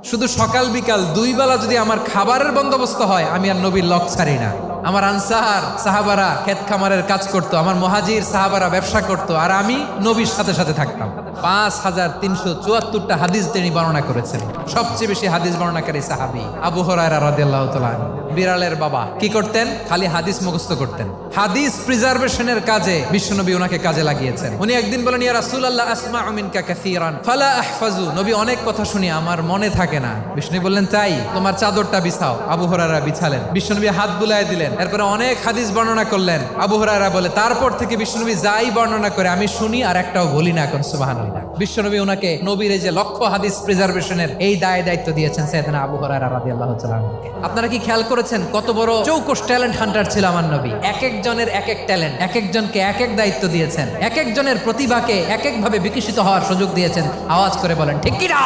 শুধু সকাল বিকাল দুই বেলা যদি আমার খাবারের বন্দোবস্ত হয়, আমি আর নবীর লক ছাড়ি না। আমার আনসার সাহাবারা ক্ষেত খামারের কাজ করতো, আমার মুহাজির সাহাবারা ব্যবসা করতো, আর আমি নবীর সাথে সাথে থাকতাম। 5374টা হাদিস তিনি বর্ণনা করেছেন। সবচেয়ে বেশি হাদিস বর্ণনাকারী সাহাবী আবু হুরায়রা রাদিয়াল্লাহু তাআলা। বিড়ালের বাবা কি করতেন? খালি হাদিস মুখস্থ করতেন। হাদিস প্রিজার্ভেশনের কাজে বিশ্বনবী ওনাকে কাজে লাগিয়েছেন। উনি একদিন বলেন, ইয়া রাসূলুল্লাহ আসমাউ মিনকা কাসীরান ফালা আহফাজু। নবী, অনেক কথা শুনি, আমার মনে থাকে না। বিষ্ণু বললেন, তাই তোমার চাদরটা বিছাও। আবু হুরায়রা বিছালেন। বিশ্বনবী হাত বুলায় দিলেন। এরপরে অনেক হাদিস বর্ণনা করলেন। আবু হুরায়রা বলে, তারপর থেকে বিশ্বনবী যাই বর্ণনা করে আমি শুনি আর একটাও বলি না। এখন সুবহানাল্লাহ। বিশ্বনবী ওনাকে নবীর এই যে লক্ষ্য হাদিস প্রিজার্ভেশনের এই দায়িত্ব দিয়েছেন সাইয়েদনা আবু হুরায়রা রাদিয়াল্লাহু তাআলা আনহুকে। আপনারা কি খেয়াল করেছেন কত বড় চৌকস ট্যালেন্ট হান্টার ছিল আমার নবী? এক একজনের এক এক ট্যালেন্ট, এক একজনকে এক এক দায়িত্ব দিয়েছেন, এক একজনের প্রতিভাকে এক একভাবে বিকশিত হওয়ার সুযোগ দিয়েছেন। আওয়াজ করে বলেন ঠিক কি না?